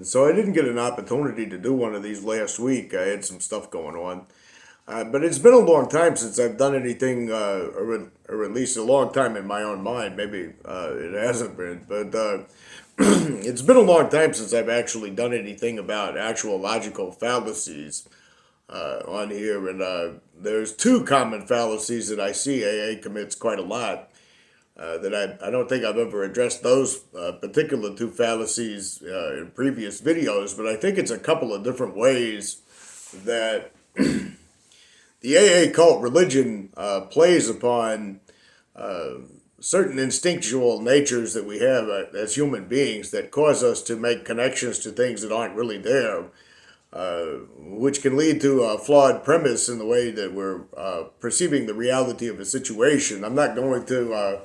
So I didn't get an opportunity to do one of these last week. I had some stuff going on. But it's been a long time since I've done anything, or at least a long time in my own mind. Maybe it hasn't been, but it's been a long time since I've actually done anything about actual logical fallacies on here. And there's two common fallacies that I see AA commits quite a lot. I don't think I've ever addressed those particular two fallacies in previous videos, but I think it's a couple of different ways that the AA cult religion plays upon certain instinctual natures that we have as human beings that cause us to make connections to things that aren't really there, which can lead to a flawed premise in the way that we're perceiving the reality of a situation. I'm not going to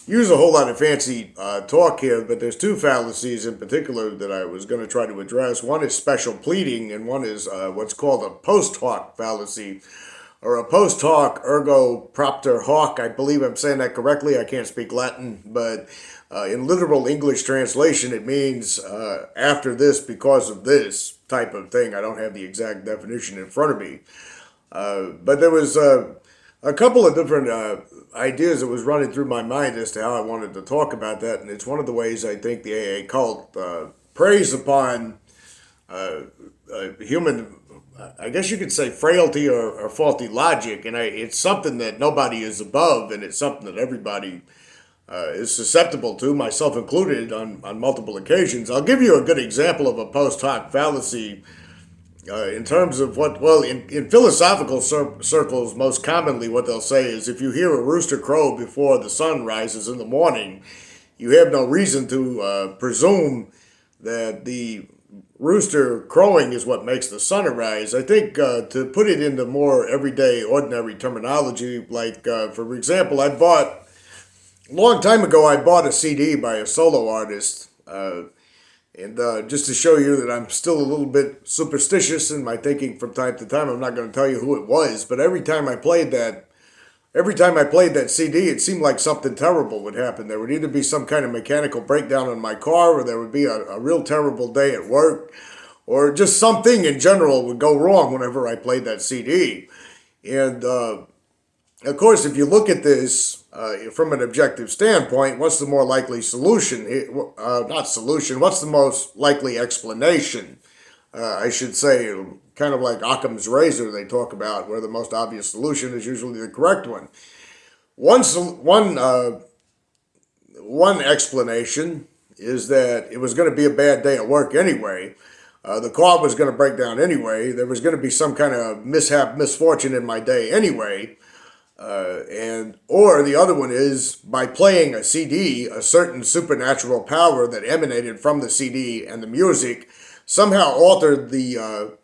use a whole lot of fancy talk here, but there's two fallacies in particular that I was going to try to address. One is special pleading, and one is what's called a post hoc fallacy, or a post hoc ergo propter hoc. I believe I'm saying that correctly. I can't speak Latin, but in literal English translation, it means after this, because of this type of thing. I don't have the exact definition in front of me. But there was a couple of different ideas that was running through my mind as to how I wanted to talk about that, and it's one of the ways I think the AA cult preys upon human, I guess you could say, frailty or faulty logic, and it's something that nobody is above, and it's something that everybody is susceptible to, myself included, on multiple occasions. I'll give you a good example of a post hoc fallacy in terms of what, well, in philosophical circles, most commonly what they'll say is if you hear a rooster crow before the sun rises in the morning, you have no reason to presume that the rooster crowing is what makes the sun arise. I think to put it into more everyday, ordinary terminology, like, for example, a long time ago, I bought a CD by a solo artist. And just to show you that I'm still a little bit superstitious in my thinking from time to time, I'm not going to tell you who it was, but every time I played that CD, it seemed like something terrible would happen. There would either be some kind of mechanical breakdown in my car, or there would be a real terrible day at work, or just something in general would go wrong whenever I played that CD. And of course, if you look at this from an objective standpoint, what's the more likely solution? Not solution, what's the most likely explanation? I should say, kind of like Occam's razor they talk about, where the most obvious solution is usually the correct one. One explanation is that it was going to be a bad day at work anyway. The car was going to break down anyway. There was going to be some kind of misfortune in my day anyway. Or the other one is, by playing a CD, a certain supernatural power that emanated from the CD and the music somehow altered the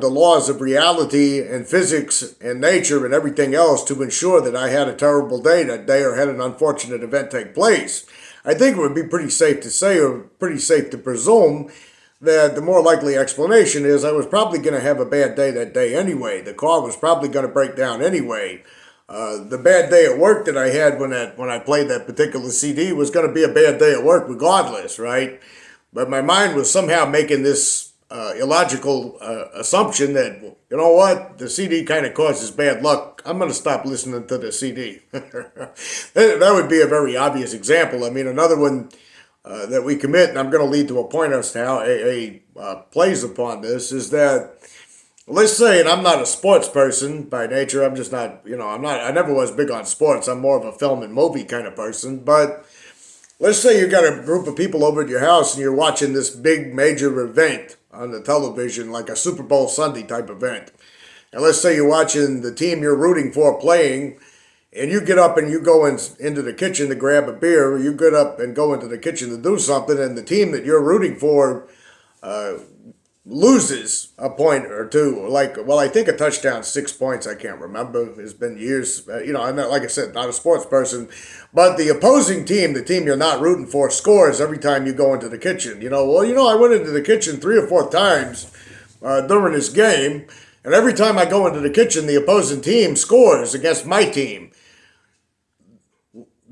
laws of reality and physics and nature and everything else to ensure that I had a terrible day that day, or had an unfortunate event take place. I think it would be pretty safe to say, or pretty safe to presume, that the more likely explanation is I was probably going to have a bad day that day anyway. The car was probably going to break down anyway. The bad day at work that I had when I played that particular CD was going to be a bad day at work regardless, right? But my mind was somehow making this illogical assumption that, you know what, the CD kind of causes bad luck. I'm going to stop listening to the CD. That would be a very obvious example. I mean, another one that we commit, and I'm going to lead to a point as to how AA plays upon this, is that, let's say, and I'm not a sports person by nature, I'm just not, I never was big on sports, I'm more of a film and movie kind of person, but let's say you got a group of people over at your house and you're watching this big major event on the television, like a Super Bowl Sunday type event, and let's say you're watching the team you're rooting for playing, and you get up and you go into the kitchen to grab a beer, or you get up and go into the kitchen to do something, and the team that you're rooting for loses a point or two. I think a touchdown, 6 points, I can't remember. It's been years. I'm not, like I said, not a sports person. But the opposing team, the team you're not rooting for, scores every time you go into the kitchen. I went into the kitchen 3 or 4 times during this game, and every time I go into the kitchen, the opposing team scores against my team.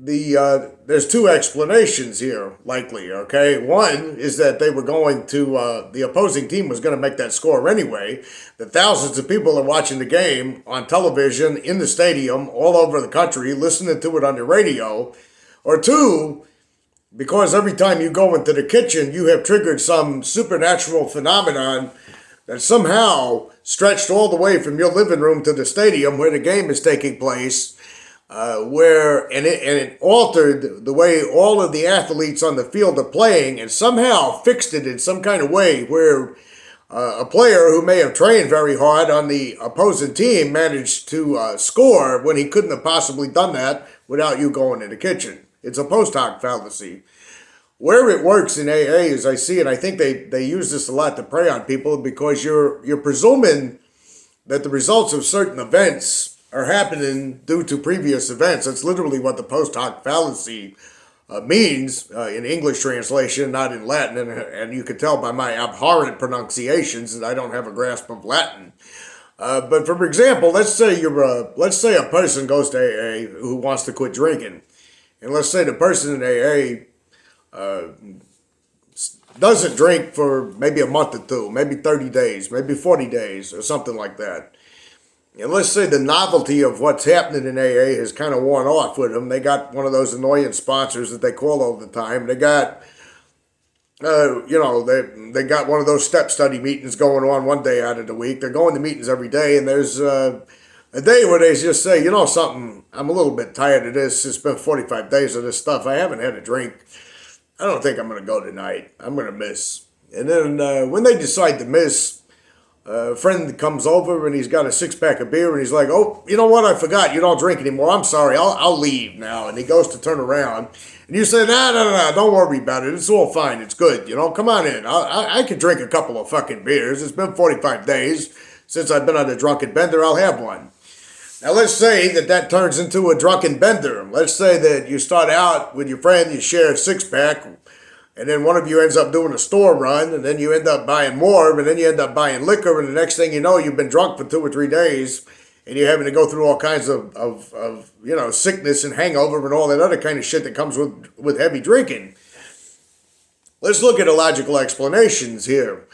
there's two explanations here, likely. Okay, one is that they were going to the opposing team was going to make that score anyway. That thousands of people are watching the game on television in the stadium all over the country, listening to it on the radio. Or two, because every time you go into the kitchen, you have triggered some supernatural phenomenon that somehow stretched all the way from your living room to the stadium where the game is taking place. It altered the way all of the athletes on the field are playing, and somehow fixed it in some kind of way where a player who may have trained very hard on the opposing team managed to score when he couldn't have possibly done that without you going in the kitchen. It's a post hoc fallacy. Where it works in AA, as I see it, I think they use this a lot to prey on people because you're presuming that the results of certain events are happening due to previous events. That's literally what the post hoc fallacy means in English translation, not in Latin. And you can tell by my abhorrent pronunciations that I don't have a grasp of Latin. But for example, let's say a person goes to AA who wants to quit drinking, and let's say the person in AA doesn't drink for maybe a month or two, maybe 30 days, maybe 40 days, or something like that. And let's say the novelty of what's happening in AA has kind of worn off with them. They got one of those annoying sponsors that they call all the time. They got, they got one of those step study meetings going on one day out of the week. They're going to meetings every day, and there's a day where they just say, you know something, I'm a little bit tired of this. It's been 45 days of this stuff. I haven't had a drink. I don't think I'm going to go tonight. I'm going to miss. And then when they decide to miss, a friend comes over and he's got a 6-pack of beer and he's like, oh, you know what? I forgot. You don't drink anymore. I'm sorry. I'll leave now. And he goes to turn around and you say, no, don't worry about it. It's all fine. It's good. Come on in. I can drink a couple of fucking beers. It's been 45 days since I've been on a drunken bender. I'll have one. Now, let's say that turns into a drunken bender. Let's say that you start out with your friend, you share a 6-pack, and then one of you ends up doing a store run, and then you end up buying more, and then you end up buying liquor, and the next thing you know, you've been drunk for 2 or 3 days, and you're having to go through all kinds of sickness and hangover and all that other kind of shit that comes with heavy drinking. Let's look at the logical explanations here.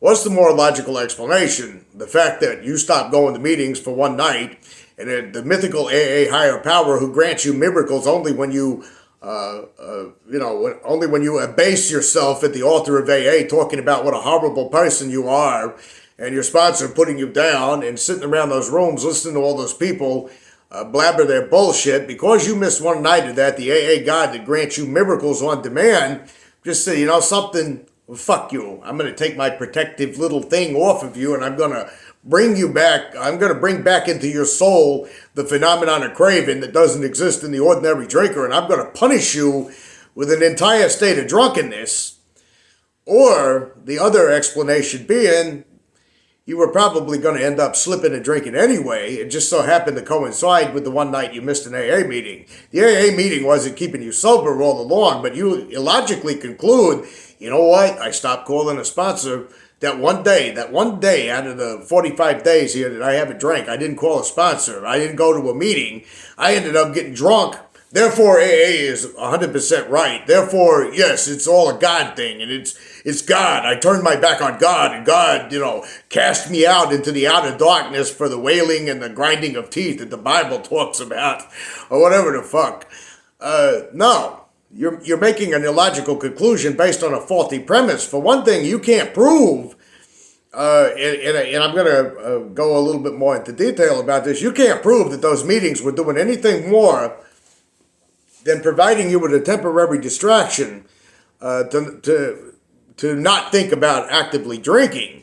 What's the more logical explanation? The fact that you stop going to meetings for one night, and then the mythical AA higher power who grants you miracles only when you only when you abase yourself at the altar of AA, talking about what a horrible person you are, and your sponsor putting you down, and sitting around those rooms listening to all those people blabber their bullshit. Because you missed one night of that, the AA God that grants you miracles on demand just say, something, well, fuck you. I'm going to take my protective little thing off of you, and I'm going to bring you back. I'm going to bring back into your soul the phenomenon of craving that doesn't exist in the ordinary drinker, and I'm going to punish you with an entire state of drunkenness. Or the other explanation being, you were probably going to end up slipping and drinking anyway. It just so happened to coincide with the one night you missed an AA meeting. The AA meeting wasn't keeping you sober all along, but you illogically conclude, you know what, I stopped calling a sponsor that one day out of the 45 days here that I haven't drank. I didn't call a sponsor. I didn't go to a meeting. I ended up getting drunk. Therefore, AA is 100% right. Therefore, yes, it's all a God thing, and it's God. I turned my back on God, and God, cast me out into the outer darkness for the wailing and the grinding of teeth that the Bible talks about, or whatever the fuck. No. You're making an illogical conclusion based on a faulty premise. For one thing, you can't prove, and I'm going to go a little bit more into detail about this, you can't prove that those meetings were doing anything more than providing you with a temporary distraction to not think about actively drinking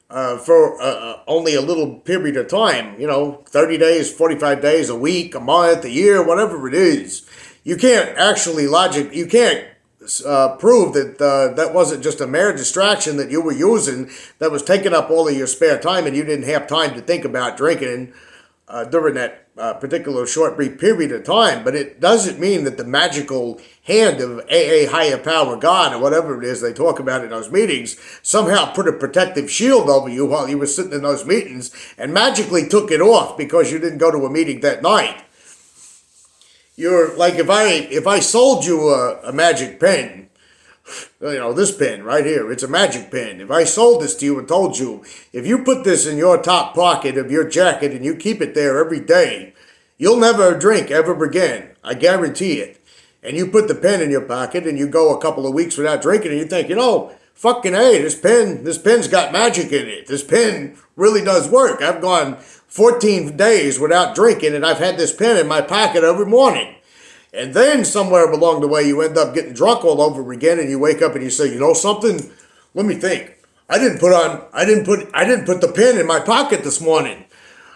for only a little period of time, 30 days, 45 days, a week, a month, a year, whatever it is. You can't actually prove that that wasn't just a mere distraction that you were using that was taking up all of your spare time and you didn't have time to think about drinking during that particular short brief period of time. But it doesn't mean that the magical hand of AA higher power God or whatever it is they talk about in those meetings somehow put a protective shield over you while you were sitting in those meetings and magically took it off because you didn't go to a meeting that night. you're like, if I sold you a magic pen, this pen right here, it's a magic pen. If I sold this to you and told you, if you put this in your top pocket of your jacket and you keep it there every day, you'll never drink ever again. I guarantee it. And you put the pen in your pocket and you go a couple of weeks without drinking and you think, fucking hey, this pen's got magic in it. This pen really does work. I've gone 14 days without drinking and I've had this pen in my pocket every morning. And then somewhere along the way, you end up getting drunk all over again, and you wake up and you say, you know something? Let me think. I didn't put the pen in my pocket this morning.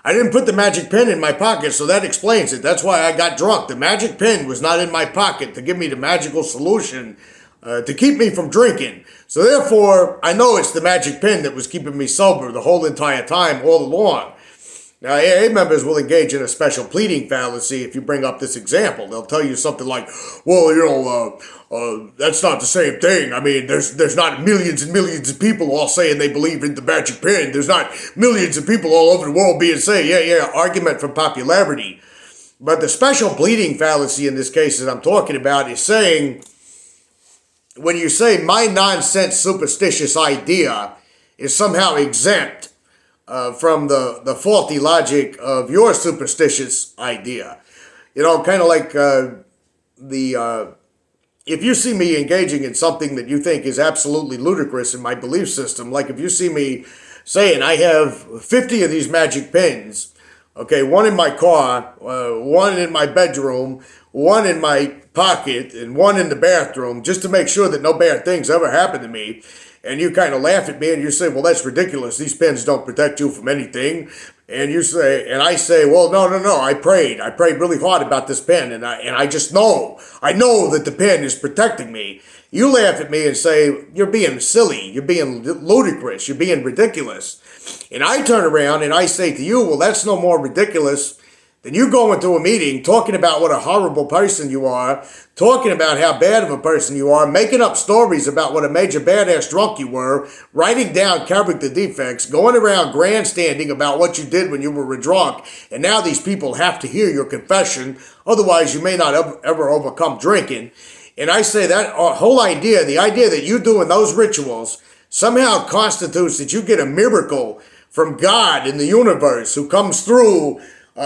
I didn't put the magic pen in my pocket, so that explains it. That's why I got drunk. The magic pen was not in my pocket to give me the magical solution to keep me from drinking. So therefore, I know it's the magic pen that was keeping me sober the whole entire time, all along. Now, AA members will engage in a special pleading fallacy if you bring up this example. They'll tell you something like, well, that's not the same thing. I mean, there's not millions and millions of people all saying they believe in the magic pen. There's not millions of people all over the world being saying, yeah, argument for popularity. But the special pleading fallacy in this case that I'm talking about is saying, when you say my nonsense superstitious idea is somehow exempt from the faulty logic of your superstitious idea. Kind of like if you see me engaging in something that you think is absolutely ludicrous in my belief system, like if you see me saying I have 50 of these magic pens, okay, one in my car, one in my bedroom, one in my pocket, and one in the bathroom, just to make sure that no bad things ever happen to me. And you kind of laugh at me and you say, well, that's ridiculous. These pens don't protect you from anything. And I say, well, no. I prayed really hard about this pen. And I just know that the pen is protecting me. You laugh at me and say, you're being silly. You're being ludicrous. You're being ridiculous. And I turn around and I say to you, well, that's no more ridiculous than you going to a meeting talking about what a horrible person you are, talking about how bad of a person you are, making up stories about what a major badass drunk you were, writing down character defects, going around grandstanding about what you did when you were drunk, and now these people have to hear your confession, otherwise you may not ever overcome drinking. And I say that whole idea, the idea that you doing those rituals somehow constitutes that you get a miracle from God in the universe who comes through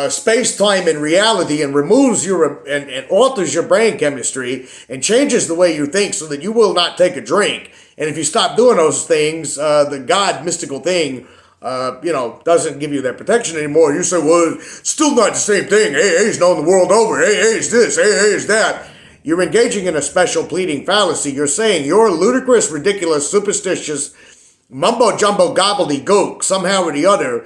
space-time and reality and removes and alters your brain chemistry and changes the way you think so that you will not take a drink. And if you stop doing those things, the God mystical thing, doesn't give you that protection anymore. You say, well, it's still not the same thing. AA is known the world over. AA is this, AA is that. You're engaging in a special pleading fallacy. You're saying your ludicrous, ridiculous, superstitious, mumbo-jumbo gobbledygook, somehow or the other,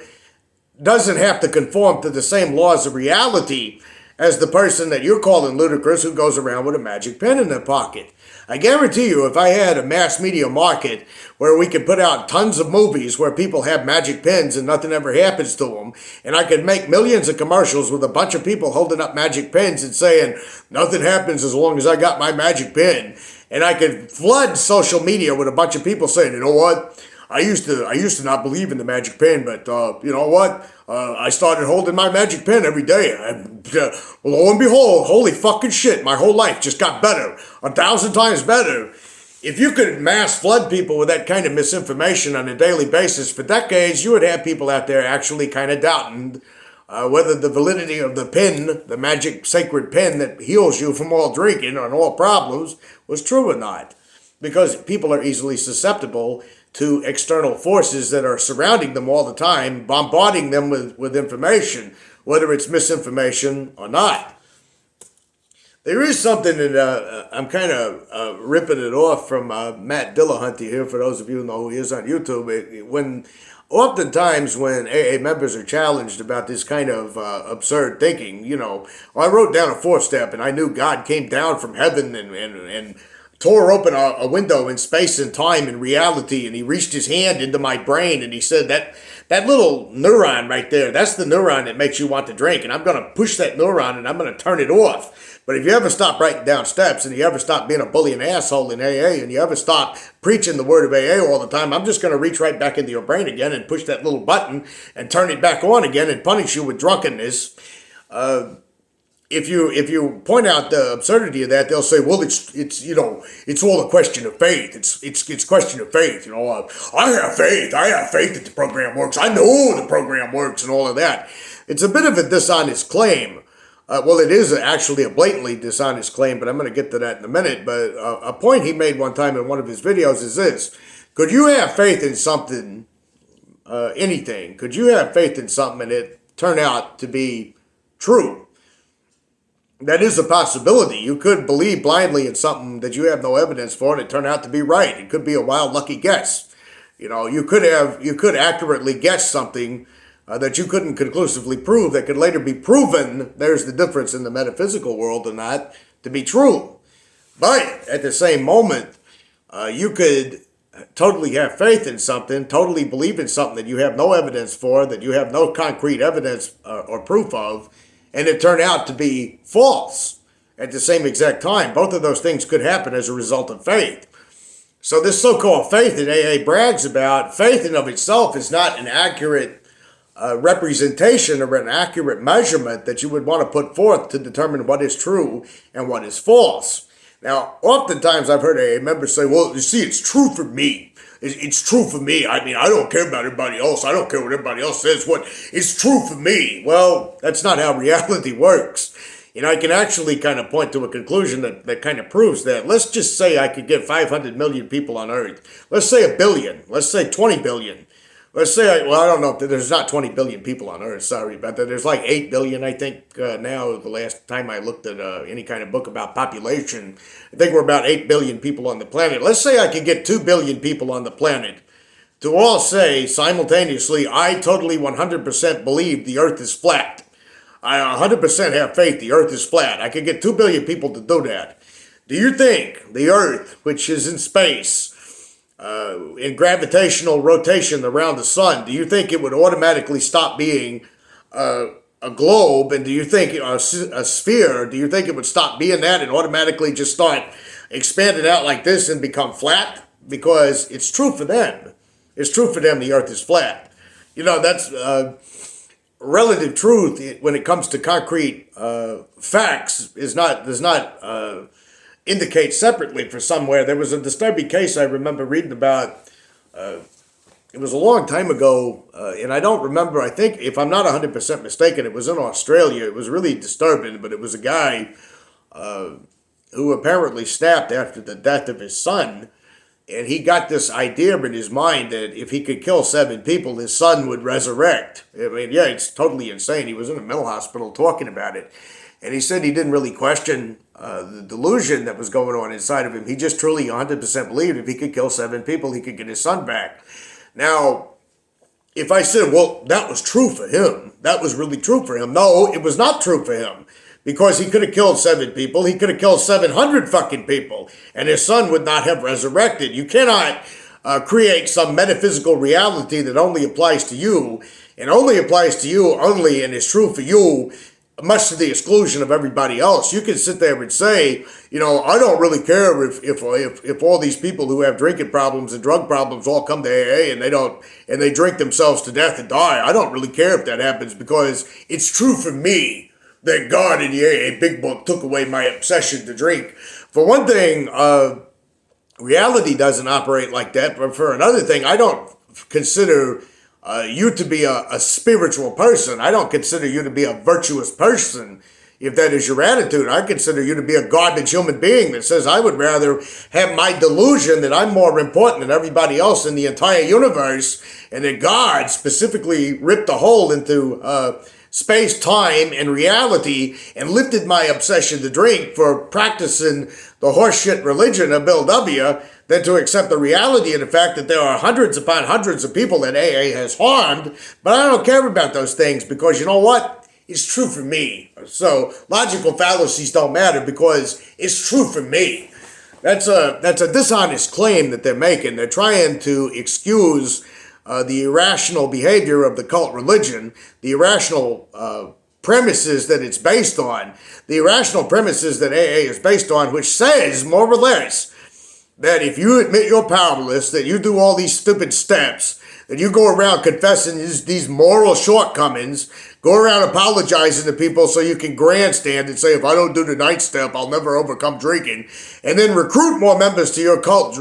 doesn't have to conform to the same laws of reality as the person that you're calling ludicrous who goes around with a magic pen in their pocket. I guarantee you, if I had a mass media market where we could put out tons of movies where people have magic pens and nothing ever happens to them, and I could make millions of commercials with a bunch of people holding up magic pens and saying, nothing happens as long as I got my magic pen, and I could flood social media with a bunch of people saying, you know what? I used to not believe in the magic pen, but you know what? I started holding my magic pen every day. Lo and behold, holy fucking shit, my whole life just got better, 1,000 times better. If you could mass flood people with that kind of misinformation on a daily basis for decades, you would have people out there actually kind of doubting whether the validity of the pen, the magic sacred pen that heals you from all drinking and all problems, was true or not. Because people are easily susceptible to external forces that are surrounding them all the time, bombarding them with information, whether it's misinformation or not. There is something that I'm kind of ripping it off from Matt Dillahunty here, for those of you who know who he is on YouTube. Oftentimes when AA members are challenged about this kind of absurd thinking, I wrote down a 4-step and I knew God came down from heaven and tore open a window in space and time and reality, and he reached his hand into my brain and he said, that little neuron right there, that's the neuron that makes you want to drink, and I'm going to push that neuron and I'm going to turn it off. But if you ever stop writing down steps and you ever stop being a bully and asshole in AA and you ever stop preaching the word of AA all the time, I'm just going to reach right back into your brain again and push that little button and turn it back on again and punish you with drunkenness. if you point out the absurdity of that, they'll say, well, it's all a question of faith. It's question of faith. I have faith. I have faith that the program works. I know the program works and all of that. It's a bit of a dishonest claim. Well, it is actually a blatantly dishonest claim, but I'm going to get to that in a minute. But a point he made one time in one of his videos is this: could you have faith in something, anything? Could you have faith in something and it turn out to be true? That is a possibility. You could believe blindly in something that you have no evidence for, and it turn out to be right. It could be a wild, lucky guess. You could accurately guess something that you couldn't conclusively prove that could later be proven. There's the difference in the metaphysical world and that to be true. But at the same moment, you could totally have faith in something, totally believe in something that you have no evidence for, that you have no concrete evidence or proof of, and it turned out to be false at the same exact time. Both of those things could happen as a result of faith. So this so-called faith that AA brags about, faith in of itself is not an accurate representation or an accurate measurement that you would want to put forth to determine what is true and what is false. Now, oftentimes I've heard AA members say, well, you see, it's true for me. It's true for me. I mean, I don't care about everybody else. I don't care what everybody else says. It's true for me. Well, that's not how reality works. I can actually kind of point to a conclusion that kind of proves that. Let's just say I could get 500 million people on Earth. Let's say a billion. Let's say 20 billion. Let's say, I don't know, there's not 20 billion people on Earth, sorry about that. There's like 8 billion, I think, now, the last time I looked at any kind of book about population. I think we're about 8 billion people on the planet. Let's say I could get 2 billion people on the planet to all say simultaneously, I totally 100% believe the Earth is flat. I 100% have faith the Earth is flat. I could get 2 billion people to do that. Do you think the Earth, which is in space, in gravitational rotation around the sun, do you think it would automatically stop being a globe? And do you think a sphere, do you think it would stop being that and automatically just start expanding out like this and become flat? Because it's true for them. It's true for them the Earth is flat. That's relative truth when it comes to concrete facts does not indicate separately for somewhere. There was a disturbing case I remember reading about. It was a long time ago, and I don't remember. I think, if I'm not 100% mistaken, it was in Australia. It was really disturbing, but it was a guy who apparently snapped after the death of his son, and he got this idea in his mind that if he could kill 7 people, his son would resurrect. I mean, yeah, it's totally insane. He was in a mental hospital talking about it. And he said he didn't really question the delusion that was going on inside of him. He just truly 100% believed if he could kill 7 people, he could get his son back. Now, if I said, well, that was true for him, that was really true for him. No, it was not true for him. Because he could have killed 7 people, he could have killed 700 fucking people, and his son would not have resurrected. You cannot create some metaphysical reality that only applies to you, and only applies to you only, and is true for you, much to the exclusion of everybody else. You can sit there and say, I don't really care if all these people who have drinking problems and drug problems all come to AA and they drink themselves to death and die. I don't really care if that happens because it's true for me that God in the AA Big Book took away my obsession to drink. For one thing, reality doesn't operate like that. But for another thing, I don't consider you to be a spiritual person. I don't consider you to be a virtuous person. If that is your attitude, I consider you to be a garbage human being that says, I would rather have my delusion that I'm more important than everybody else in the entire universe, and that God specifically ripped a hole into space, time, and reality and lifted my obsession to drink for practicing the horseshit religion of Bill W., than to accept the reality of the fact that there are hundreds upon hundreds of people that AA has harmed. But I don't care about those things because you know what? It's true for me. So logical fallacies don't matter because it's true for me. That's a dishonest claim that they're making. They're trying to excuse the irrational behavior of the cult religion, the irrational premises that it's based on, the irrational premises that AA is based on, which says, more or less, that if you admit you're powerless, that you do all these stupid steps, that you go around confessing these moral shortcomings, go around apologizing to people so you can grandstand and say, if I don't do the 9th step, I'll never overcome drinking, and then recruit more members to your cult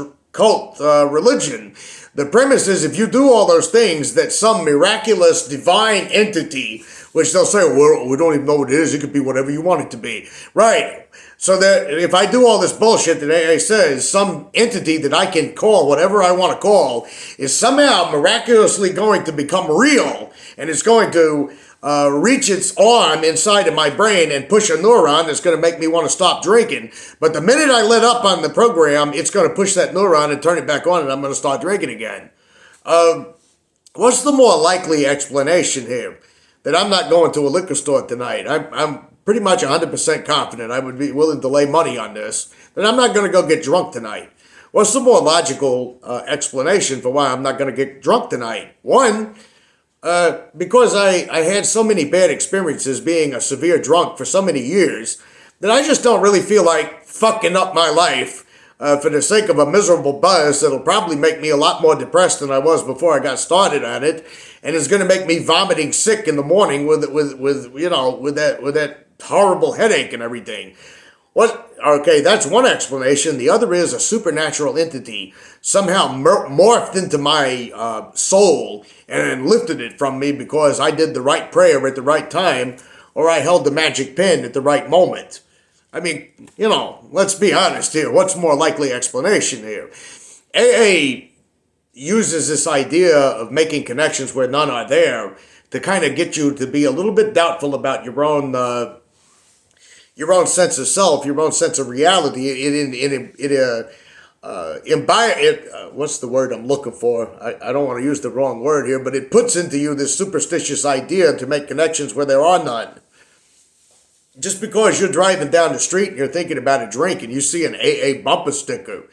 religion. The premise is if you do all those things, that some miraculous divine entity, which they'll say, well, we don't even know what it is. It could be whatever you want it to be. Right. So that if I do all this bullshit that AA says, some entity that I can call whatever I want to call is somehow miraculously going to become real, and it's going to reach its arm inside of my brain and push a neuron that's going to make me want to stop drinking. But the minute I let up on the program, it's going to push that neuron and turn it back on, and I'm going to start drinking again. What's the more likely explanation here? That I'm not going to a liquor store tonight. I'm pretty much 100% confident I would be willing to lay money on this, that I'm not going to go get drunk tonight. What's the more logical explanation for why I'm not going to get drunk tonight? One, because I had so many bad experiences being a severe drunk for so many years that I just don't really feel like fucking up my life for the sake of a miserable buzz that'll probably make me a lot more depressed than I was before I got started on it, and it's going to make me vomiting sick in the morning with that horrible headache and everything. Okay, that's one explanation. The other is a supernatural entity somehow morphed into my soul and lifted it from me because I did the right prayer at the right time, or I held the magic pen at the right moment. I mean, let's be honest here. What's more likely explanation here? AA uses this idea of making connections where none are there to kind of get you to be a little bit doubtful about your own sense of self, your own sense of reality. What's the word I'm looking for? I don't want to use the wrong word here, but it puts into you this superstitious idea to make connections where there are none. Just because you're driving down the street and you're thinking about a drink and you see an AA bumper sticker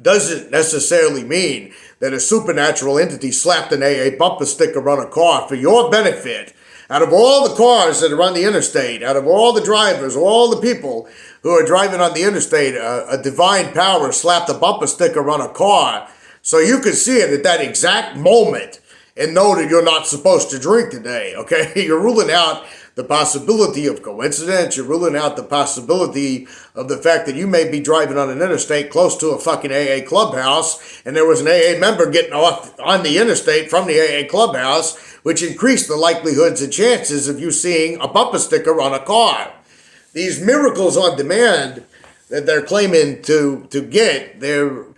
doesn't necessarily mean that a supernatural entity slapped an AA bumper sticker on a car for your benefit. Out of all the cars that are on the interstate, out of all the drivers, all the people who are driving on the interstate, a divine power slapped a bumper sticker on a car so you could see it at that exact moment and know that you're not supposed to drink today, okay? You're ruling out the possibility of coincidence. You're ruling out the possibility of the fact that you may be driving on an interstate close to a fucking AA clubhouse and there was an AA member getting off on the interstate from the AA clubhouse, which increased the likelihoods and chances of you seeing a bumper sticker on a car. These miracles on demand that they're claiming to get, and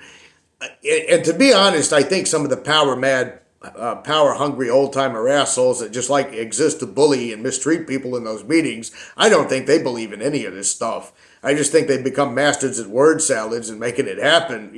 to be honest, I think some of the power-mad, power-hungry old-timer assholes that just exist to bully and mistreat people in those meetings, I don't think they believe in any of this stuff. I just think they become masters at word salads and making it happen,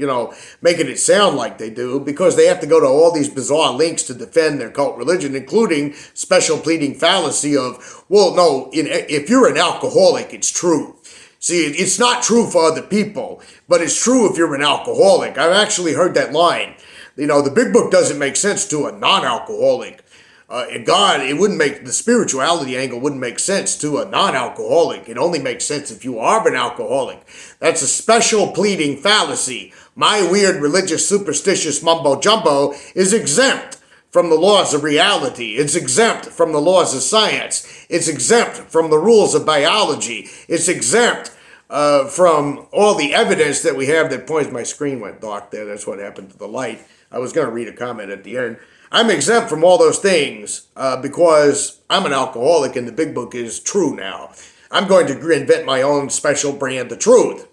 making it sound like they do, because they have to go to all these bizarre links to defend their cult religion, including special pleading fallacy of, well, no, if you're an alcoholic, it's true. See, it's not true for other people, but it's true if you're an alcoholic. I've actually heard that line. The big book doesn't make sense to a non-alcoholic. The spirituality angle wouldn't make sense to a non-alcoholic. It only makes sense if you are an alcoholic. That's a special pleading fallacy. My weird religious superstitious mumbo-jumbo is exempt from the laws of reality. It's exempt from the laws of science. It's exempt from the rules of biology. It's exempt from all the evidence that we have that points. My screen went dark there. That's what happened to the light. I was going to read a comment at the end. I'm exempt from all those things because I'm an alcoholic and the big book is true now. I'm going to invent my own special brand of truth.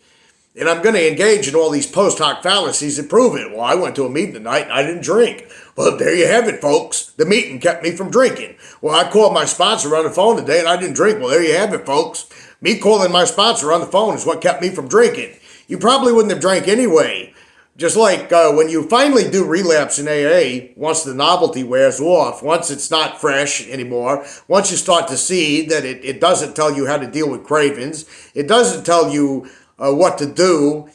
And I'm going to engage in all these post hoc fallacies that prove it. Well, I went to a meeting tonight and I didn't drink. Well, there you have it, folks. The meeting kept me from drinking. Well, I called my sponsor on the phone today and I didn't drink. Well, there you have it, folks. Me calling my sponsor on the phone is what kept me from drinking. You probably wouldn't have drank anyway. Just like when you finally do relapse in AA, once the novelty wears off, once it's not fresh anymore, once you start to see that it doesn't tell you how to deal with cravings, it doesn't tell you what to do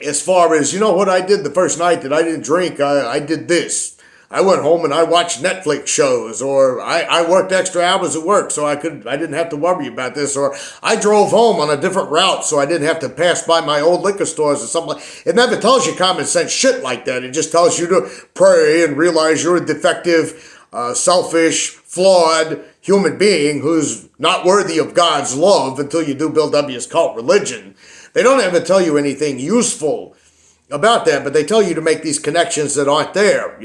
as far as, what I did the first night that I didn't drink, I did this. I went home and I watched Netflix shows, or I worked extra hours at work so I didn't have to worry about this, or I drove home on a different route so I didn't have to pass by my old liquor stores or something. It never tells you common sense shit like that. It just tells you to pray and realize you're a defective, selfish, flawed human being who's not worthy of God's love until you do Bill W.'s cult religion. They don't ever tell you anything useful about that, but they tell you to make these connections that aren't there.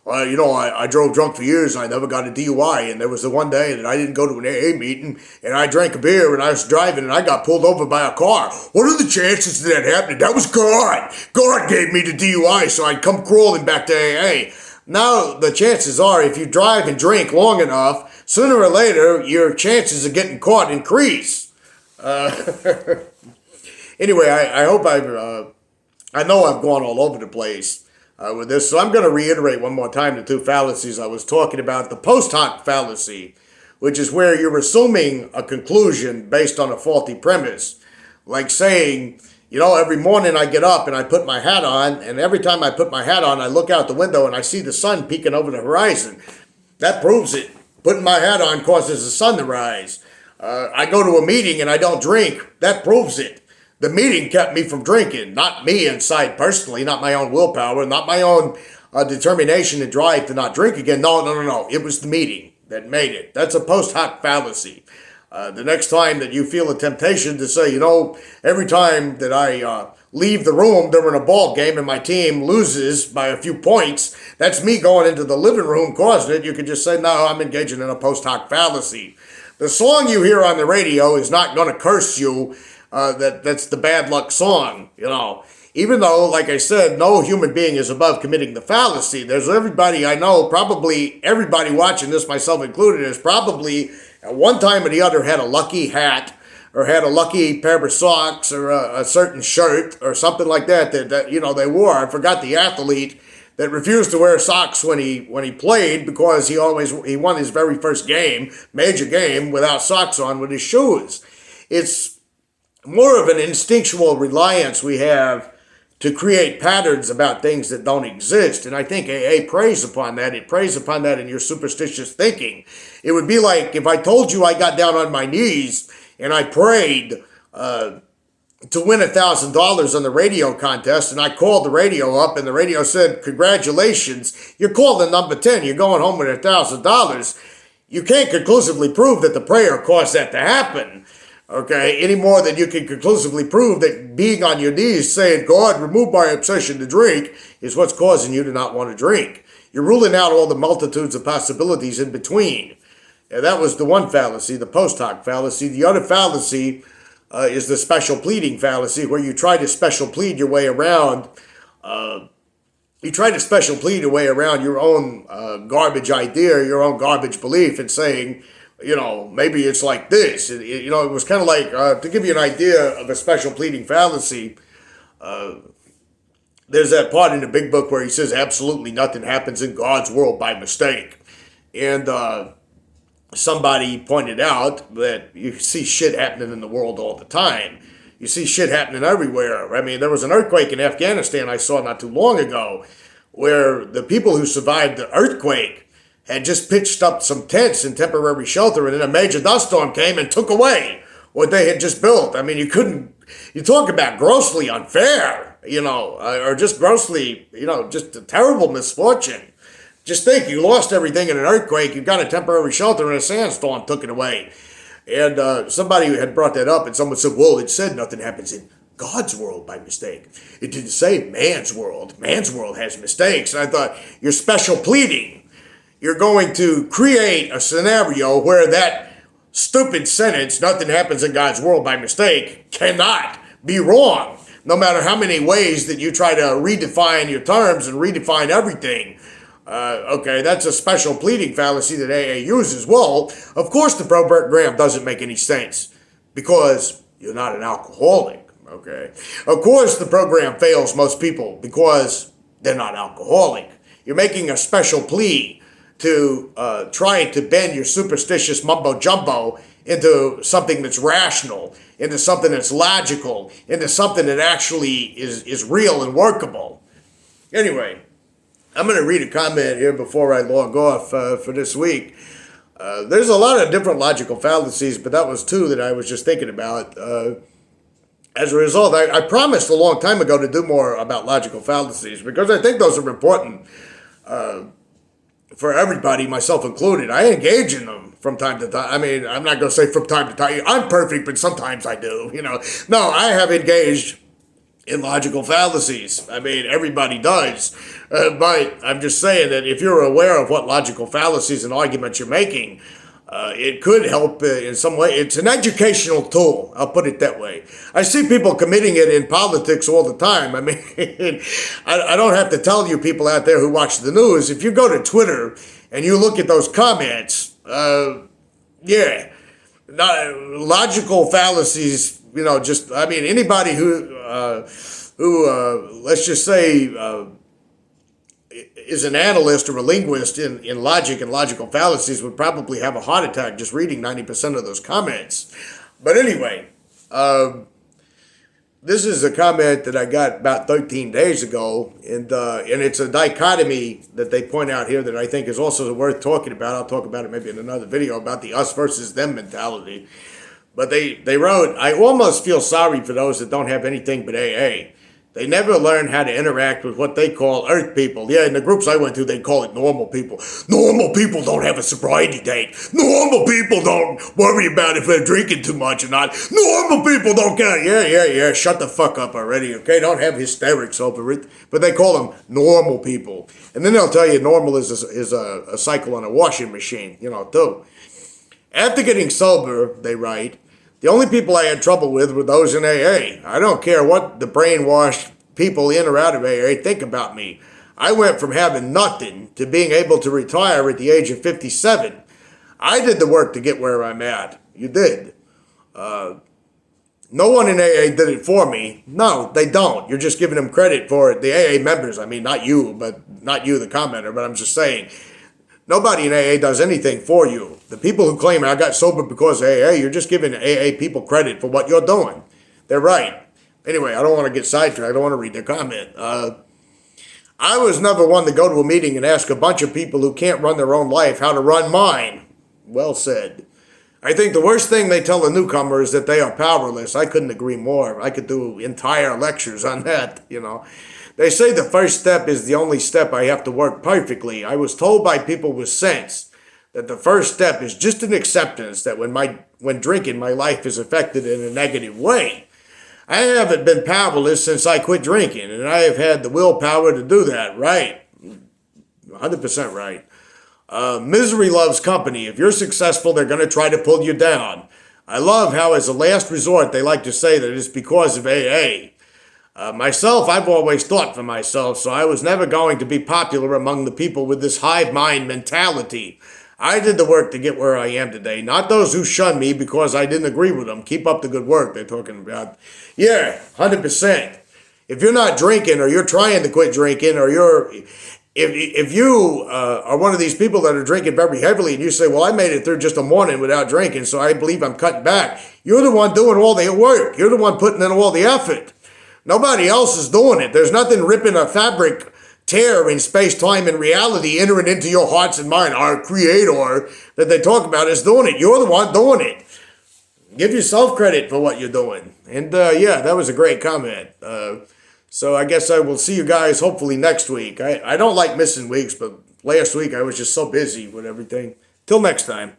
I drove drunk for years and I never got a DUI, and there was the one day that I didn't go to an AA meeting and I drank a beer and I was driving and I got pulled over by a car. What are the chances of that happening? That was God. God gave me the DUI so I'd come crawling back to AA. Now the chances are, if you drive and drink long enough, sooner or later your chances of getting caught increase. Anyway, I hope I know I've gone all over the place with this, so I'm going to reiterate one more time the two fallacies I was talking about. The post hoc fallacy, which is where you're assuming a conclusion based on a faulty premise. Like saying, every morning I get up and I put my hat on, and every time I put my hat on, I look out the window and I see the sun peeking over the horizon. That proves it. Putting my hat on causes the sun to rise. I go to a meeting and I don't drink. That proves it. The meeting kept me from drinking, not me inside personally, not my own willpower, not my own determination and drive to not drink again. No. It was the meeting that made it. That's a post hoc fallacy. The next time that you feel a temptation to say, every time that I leave the room during a ball game and my team loses by a few points, that's me going into the living room causing it. You could just say, no, I'm engaging in a post hoc fallacy. The song you hear on the radio is not going to curse you. That's the bad luck song, Even though, like I said, no human being is above committing the fallacy. There's everybody I know, probably everybody watching this, myself included, has probably at one time or the other had a lucky hat or had a lucky pair of socks or a certain shirt or something like that they wore. I forgot the athlete that refused to wear socks when he played because he won his very first major game, without socks on with his shoes. It's more of an instinctual reliance we have to create patterns about things that don't exist. And I think AA preys upon that. It preys upon that in your superstitious thinking. It would be like if I told you I got down on my knees and I prayed to win $1,000 on the radio contest, and I called the radio up and the radio said, congratulations, you're called the number 10, you're going home with $1,000. You can't conclusively prove that the prayer caused that to happen. Okay, any more than you can conclusively prove that being on your knees saying, God, remove my obsession to drink, is what's causing you to not want to drink. You're ruling out all the multitudes of possibilities in between. And that was the one fallacy, the post hoc fallacy. The other fallacy is the special pleading fallacy, where you try to special plead your way around. Your own garbage idea, your own garbage belief, and saying, maybe it's like this. It was kind of like, to give you an idea of a special pleading fallacy, there's that part in the big book where he says absolutely nothing happens in God's world by mistake. And somebody pointed out that you see shit happening in the world all the time. You see shit happening everywhere. I mean, there was an earthquake in Afghanistan I saw not too long ago where the people who survived the earthquake had just pitched up some tents in temporary shelter, and then a major dust storm came and took away what they had just built. I mean, you talk about grossly unfair, or just grossly, just a terrible misfortune. Just think, you lost everything in an earthquake, you got a temporary shelter, and a sandstorm took it away. And somebody had brought that up, and someone said, well, it said nothing happens in God's world by mistake. It didn't say man's world. Man's world has mistakes. And I thought, you're special pleading. You're going to create a scenario where that stupid sentence, nothing happens in God's world by mistake, cannot be wrong, no matter how many ways that you try to redefine your terms and redefine everything. Okay, that's a special pleading fallacy that AA uses. Well, of course the program doesn't make any sense because you're not an alcoholic, okay? Of course the program fails most people because they're not alcoholic. You're making a special plea to try to bend your superstitious mumbo-jumbo into something that's rational, into something that's logical, into something that actually is real and workable. Anyway, I'm going to read a comment here before I log off for this week. There's a lot of different logical fallacies, but that was two that I was just thinking about. As a result, I promised a long time ago to do more about logical fallacies because I think those are important for everybody, myself included. I engage in them from time to time. I mean, I'm not going to say from time to time. I'm perfect, but sometimes I do, No, I have engaged in logical fallacies. I mean, everybody does. But I'm just saying that if you're aware of what logical fallacies and arguments you're making, it could help in some way. It's an educational tool. I'll put it that way. I see people committing it in politics all the time. I mean, I don't have to tell you people out there who watch the news. If you go to Twitter and you look at those comments, logical fallacies, anybody who let's just say, is an analyst or a linguist in logic and logical fallacies would probably have a heart attack just reading 90% of those comments. But anyway, this is a comment that I got about 13 days ago, and it's a dichotomy that they point out here that I think is also worth talking about. I'll talk about it maybe in another video about the us versus them mentality. But they wrote, I almost feel sorry for those that don't have anything but AA. They never learn how to interact with what they call earth people. Yeah, in the groups I went to, they call it normal people. Normal people don't have a sobriety date. Normal people don't worry about if they're drinking too much or not. Normal people don't care. Yeah. Shut the fuck up already, okay? Don't have hysterics over it. But they call them normal people. And then they'll tell you normal is a cycle on a washing machine, too. After getting sober, they write, the only people I had trouble with were those in AA. I don't care what the brainwashed people in or out of AA think about me. I went from having nothing to being able to retire at the age of 57. I did the work to get where I'm at. You did. No one in AA did it for me. No, they don't. You're just giving them credit for it. The AA members, not you, the commenter, but I'm just saying, nobody in AA does anything for you. The people who claim I got sober because of AA, you're just giving AA people credit for what you're doing. They're right. Anyway, I don't want to get sidetracked. I don't want to read their comment. I was never one to go to a meeting and ask a bunch of people who can't run their own life how to run mine. Well said. I think the worst thing they tell a newcomer is that they are powerless. I couldn't agree more. I could do entire lectures on that, They say the first step is the only step I have to work perfectly. I was told by people with sense that the first step is just an acceptance that when drinking, my life is affected in a negative way. I haven't been powerless since I quit drinking, and I have had the willpower to do that. Right. 100% right. Misery loves company. If you're successful, they're going to try to pull you down. I love how, as a last resort, they like to say that it's because of AA. Myself, I've always thought for myself, so I was never going to be popular among the people with this hive mind mentality. I did the work to get where I am today, not those who shun me because I didn't agree with them. Keep up the good work they're talking about. Yeah, 100%. If you're not drinking or you're trying to quit drinking or if you are one of these people that are drinking very heavily and you say, well, I made it through just a morning without drinking, so I believe I'm cutting back. You're the one doing all the work. You're the one putting in all the effort. Nobody else is doing it. There's nothing ripping a fabric tear in space, time, and reality entering into your hearts and mind. Our creator that they talk about is doing it. You're the one doing it. Give yourself credit for what you're doing. And that was a great comment. So I guess I will see you guys hopefully next week. I don't like missing weeks, but last week I was just so busy with everything. Till next time.